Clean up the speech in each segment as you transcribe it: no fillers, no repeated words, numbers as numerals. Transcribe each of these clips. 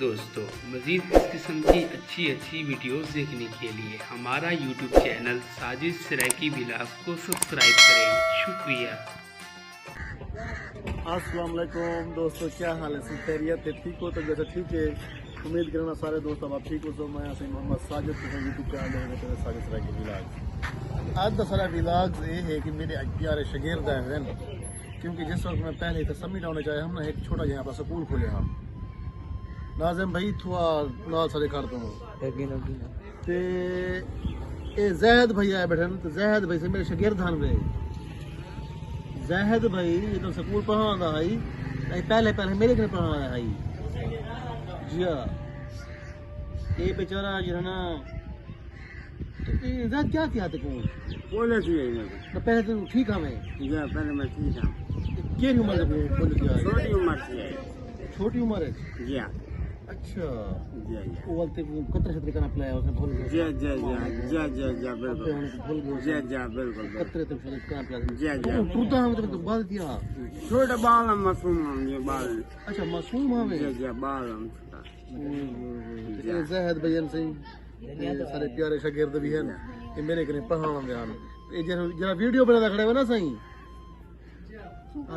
दोस्तों मज़ीद इस किस्म की अच्छी वीडियोस देखने के लिए हमारा यूट्यूब चैनल साजिद सराकी व्लॉग को सब्सक्राइब करें। शुक्रिया। अस्सलाम वालेकुम दोस्तों, क्या हाल है? सब खैरियत है? ठीक हो तो जैसे ठीक है, उम्मीद करना सारे दोस्त अब आप ठीक हो। तो मैं से मोहम्मद साजिद यूट्यूब चैनल है साजिद सराकी व्लॉग। आज का सारा व्लॉग ये है कि मेरे प्यारे शागिर्द हैं, क्योंकि जिस वक्त मैं पहले तो सबमिट होना चाहिए हम ना एक छोटा यहाँ पर स्कूल खोले हम नाज़िम भाई थोड़ा नाल सारे कर दो ते ए ज़ैद भाई आए बैठे तो ज़ैद भाई से मेरे शागिर्द हैं वे ज़ैद भाई जो स्कूल पढ़ाना है पहले मेरे घर पढ़ाना है जी हाँ। ये बेचारा जो है ना ज़ैद क्या किया थे बोले थी तो पहले तो ठीक है मैं पहले मैं ठीक हूँ। क्या उम्र है? छोटी उम्र से छोटी उम्र है जी अच्छा। जी वो बोलते कतरे छतरे करना पड़ा उसने भूल गया जी जी जी जी बिल्कुल भूल गया जी जी बिल्कुल कतरे तो छतरे करना पड़ा जी जी टूटा हम तो बाल दिया छोटे बाल हम मासूम हम ये बाल अच्छा मासूम हमें जी जी बाल हम ये ज़ाहिद भैया से सारे प्यारे शागिर्द भी हैं ये मेरे कने पढ़ाना ध्यान ये जरा वीडियो बनाता खड़े हुए ना सही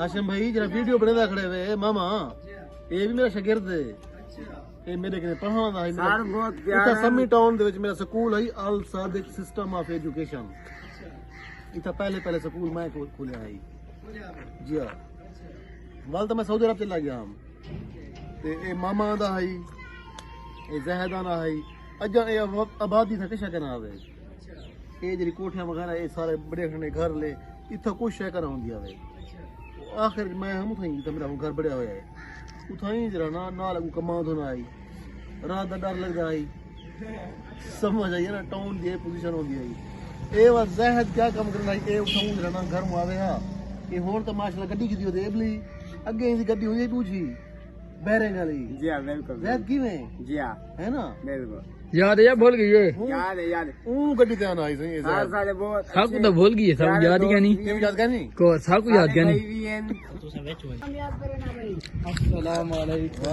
आशिम भाई जरा वीडियो बनाता खड़े हुए मामा ये भी मेरा शागिर्द है ये मेरे कने पढ़ाना है सार बहुत प्यारा सम्मी टाउन दे विच मेरा स्कूल है अल सादिक सिस्टम ऑफ एजुकेशन इतना पहले स्कूल मैं खोलिया है जी हां वाल तो मैं सऊदी अरब चला गया हम ते ए मामा दा है ए ज़हदाना है अजा ए आबादी था किशा करना आवे ये जरी कोठियां वगैरह ये सारे बड़े खने घर ले इतना कुछ शे करना होंदी आवे आखिर मैं हम उठाई तो मेरा घर बड़ा होया है उठाई जरा ना लगू कमा धोना आई रात का डर लगता है समझ आई ना टाउन की पोजीशन होगी आई ये बस ज़ाहिद क्या काम करना है ये उठाऊं जरा ना घर में आवे हा ये होर तो माशाल्लाह गड्डी की दे बली अगे दी गड्डी हुई पूछी बैरेंग वाली जी हाँ बिल्कुल ज़ाहिद किवें जी हाँ है ना बिल्कुल याद है या भूल गई है? याद गड्डी ते आना आई सही सार सारे बहुत साकू तो भूल गई है, सब याद ही क्या नहीं ये याद करनी को साकू याद क्या नहीं। अस्सलाम वालेकुम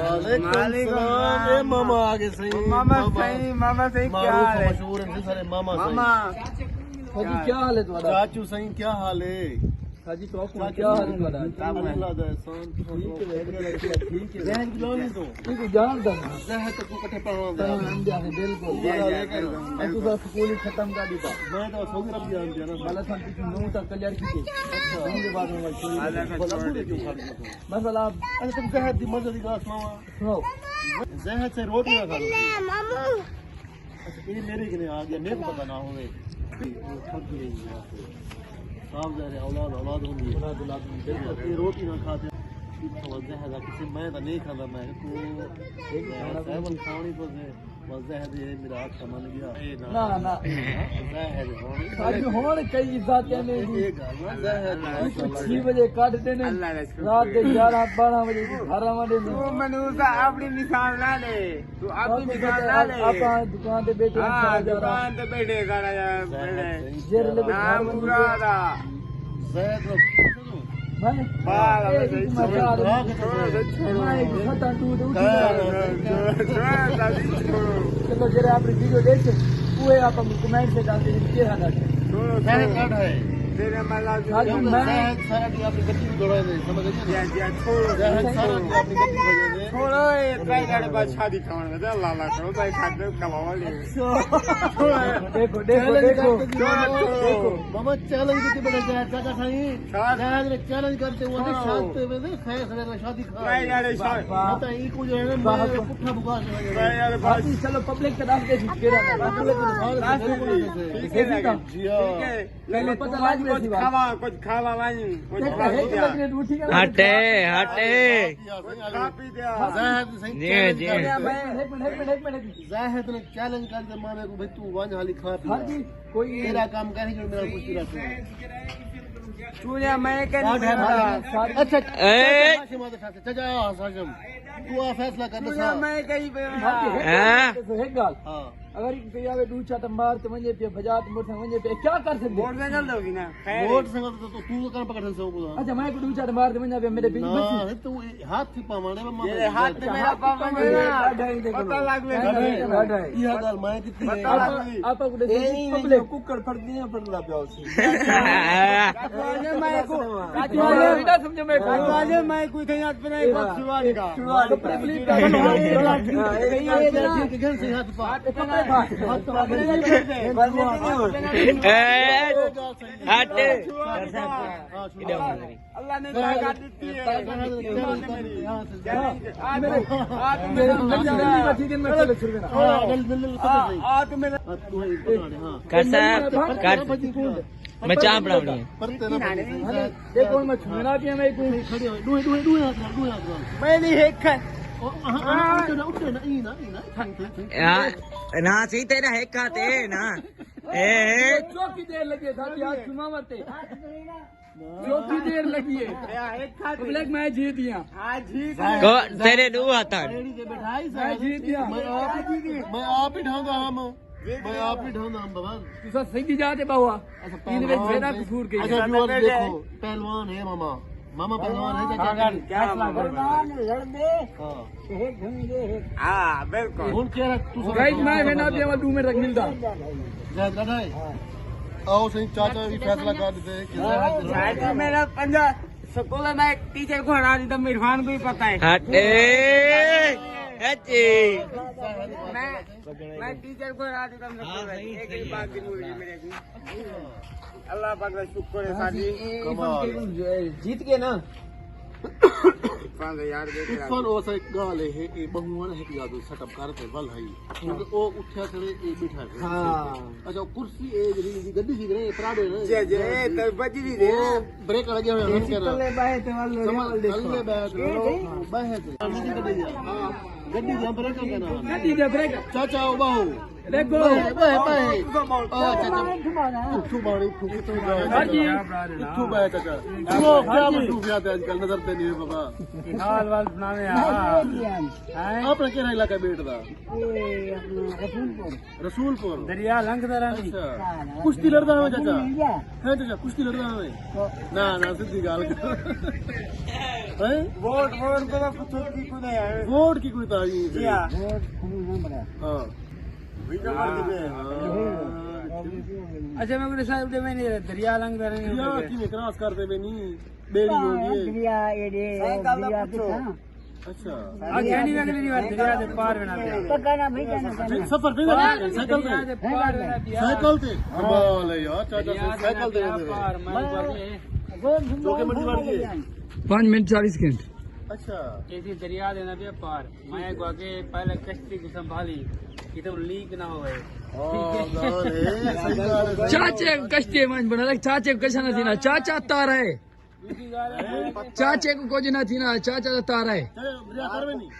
सलाम ए मामा आगे सही मामा सही क्या हाल है? मशहूर है सारे मामा मामा सही क्या हाल है तुम्हारा? चाचू सही क्या हाल है? हाजी तो आपको क्या हाल है तुम्हारा? अल्लाह दा एहसान ठीक है ठीक है ज़हन की लोनी तो ठीक है जान दा ज़हन तो को कटे पढ़ो हम जाने बिल्कुल तू तो स्कूल ही खत्म कर दी मैं तो सऊदी अरब जान दिया ना वाला सन की नो तक क्लियर की अच्छा उसके बाद में मतलब अरे तुम ज़हन दी मजे दी गास मामा सुनो ज़हन से रोटी ना खा लो मामू अच्छा ये मेरे के लिए आ गया मेरे को पता ना होवे थक गई साफ जा रहे औलाद होंगी ये रोटी ना खाते किसी मैं तो नहीं खाता मैं तो खानी तो है मेरा हाथ का मन गया ना ना होने कई जाते ने 6 बजे काटते ने रात के 11-12 बजे 12 बजे तू मनुष्य अपनी मिसाल ना ले तू अपनी मिसाल ना ले आप दुकान पे बैठे दुकान पे बैठे गाना यार जेर ले नाम मुरादा मैंने चलो जरा आपने वीडियो देखे वो आप कमेंट से डालते हैं तेरे मला छोड़ो ये बाद शादी खाने में लाला करो भाई खाते कमावा ले देखो देखो देखो देखो मामा चैलेंज कितने बड़े चाचा साईं चैलेंज करते वो शादी में खैर शादी खा यार पता ही कुछ है ना पुट्ठा बुका यार भाई चलो पब्लिक के नाम पे कुछ खावा नहीं कुछ हटे हटे खा पी दिया ज़ाहिद ने चैलेंज कर दे माने को भाई तू वन हाली खा पी कोई मेरा काम करे जो मेरा कुछ रखे चूड़िया मैं क्या अच्छा चाचा हाशम तू आ फैसला कर सुना मैं कहीं पे हाँ अगर पे दू चाट मार तो वञे पे बजात मोट वञे पे क्या कर सकते मोटरसाइकिल दोगी ना खैर वोट से तो तू तो कर पकड़ से अच्छा मैं को दू चाट मार तो वञे पे मेरे बीच ना बची तू हाथ थी पावाने में ये हाथ में मेरा पापा पता लग गया ये गाल मैं कितनी है आप को दे पब्लिक कुकर फड़ दिए पड़ला पे उसे आज मैं को बेटा समझो मैं आज मैं कोई कहीं हाथ पे नहीं बख्शवान का पब्लिक घर से हाथ पा अल्लाह ने ताकत दी है मैं चाह बनानी है देखो मैं छुना दिया मैं को मैं नहीं है ना सी तेरा है खाते ना ए चौकी देर लगी था आज चुमा मरते चौकी देर लगी है पब्लिक मैं जीत गया आज जीत को तेरे दो आता मैं जीत गया मैं आप ही ढाऊंगा हम मैं आप ही ढाऊंगा हम बाबा तू सब सही जाते बाबा तीन बजे मेरा कसूर के अच्छा व्यूअर्स देखो पहलवान है मामा मामा पहलवान है चाचा क्या हाँ बिल्कुल कौन कह रहा तू गाइस मैं ना दिया 2 मिनट तक मिलता ज्यादा नहीं आओ सही चाचा भी फैसला कर देते हैं कि शायद मेरा पंजा स्कूल में एक टीचर को हरा दी तो इरफान को ही पता है हटे अच्छी मैं टीचर को हरा दी तो एक ही बात की बोली मेरे को अल्लाह पाक का शुक्र है साजी जीत गए ना यार देख रहा इरफान ओसा एक गाल है ये बहुवन है कि यादो सेटअप करते वल है क्योंकि ओ उठा खड़े ए बैठा है हां अच्छा कुर्सी ए जरी गद्दी सी रहे प्राडे ने जे जे तो बजरी दे ब्रेक लगे हुए हम कह रहा बाहे ते वाले अल्ले बैठ बाहे ते गड्डी जहां ब्रेक करना गड्डी दे ब्रेक चाचा ओ बाहू देखो बाहे चाचा उठू बाड़ी ठुकी तो उठू बाहे चाचा वो क्या मुझू आते आजकल नजर ते नहीं बाबा हाल वाल बनावे आपने केना इलाका बैठदा रसूलपुर दरिया लंघदा रहनी अच्छा कुश्ती लड़दा है चाचा है चाचा कुश्ती लड़दा है ना ना सीधी गाल कर हैं वोट वोट को पूछो की को नहीं है वोट की कोई ताई जी हां हां वीडियो मार दे अच्छा मैं बोले साहब दे मैंने दरिया लंघदा रहनी या की में क्रॉस कर दे में नहीं बेड़ी होगी दरिया अच्छा आ कहनी अगली बार दरिया दे पार बना दे सफर पे साइकिल दे पार बना दिया साइकिल से कमाल है यार चाचा साइकिल दे पार मैं चौके मंडी वाली है 5 मिनट 40 सेकंड अच्छा ऐसी दरिया देना पे पार मैं को आगे पहले कश्ती को संभाली कि तो लीक ना हो गए चाचे कष्टे मन बना चाचे को कशा न थी ना चाचा तार है चाचे को कुछ न थी ना चाचा तो तार है दरिया कर में नहीं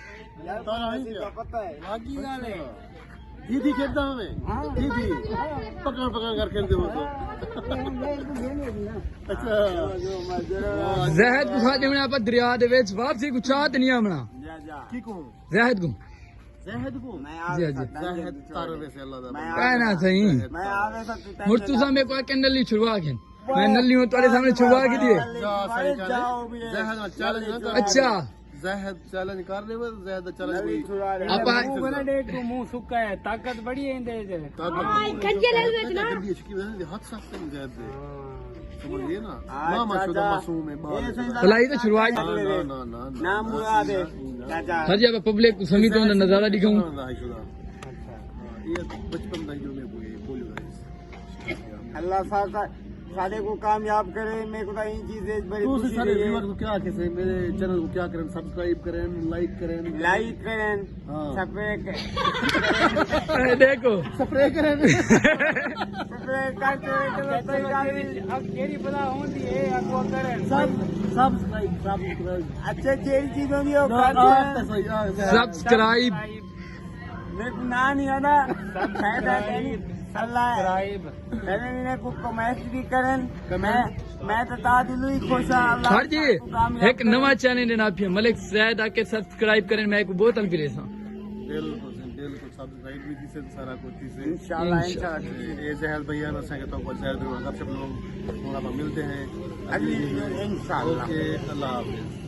तारा है क्या पता है बाकी गाने दीदी खेलता हमें दीदी पकड़ पकड़ कर खेलते हो तो अच्छा जहद को खाते में आप दरिया दे विच वापसी को चाहत नहीं आमना की को जहद को मैं जी जी जाहिद तारे से अल्लाह दा कहना सही मैं आवे सकती मुर्तु सामने को के नली छुड़वा के मैं नली हूं तुम्हारे सामने छुड़वा के दिए जा सही जाहिद चैलेंज ना कर अच्छा जाहिद चैलेंज कर ले वो जाहिद चैलेंज आप बना देख तू मुंह सुक्का है ताकत बड़ी है इंदे जे खंजे ले बेचना हाथ सकते हैं जाहिद दे समझिए ना मामा शुदा मासूम है भलाई तो शुरुआत ना ना ना नाम बुला दे चाचा हर जगह पब्लिक समित में नजारा दिखाऊं ये बचपन में जो मैं बोलूं अल्लाह सारे को कामयाब करे मेरे को तो यही चीजें बड़ी तो खुशी सारे रही है। व्यूअर को क्या कहते हैं मेरे चैनल को क्या करें सब्सक्राइब करें लाइक करें हाँ। सब्सक्राइब देखो स्प्रे करें करते अब केरी पता होती है आपको करें सब्सक्राइब अच्छे केरी चीज होती है सब्सक्राइब मेरे को ना नहीं आता इन्हें को कमेंट भी करें मैं तो दिलू ही खुश सर जी एक नवा चैनल है ना मलिक सैद आके सब्सक्राइब करें मैं एक बोतल भी ले सा बिल्कुल बिल्कुल सब्सक्राइब भी थी से सारा कुछ थी से इंशाल्लाह ए जहल भैया ना संगे तो कुछ ज्यादा सब लोग मिलते हैं इंशाल्लाह ओके अल्लाह हाफिज।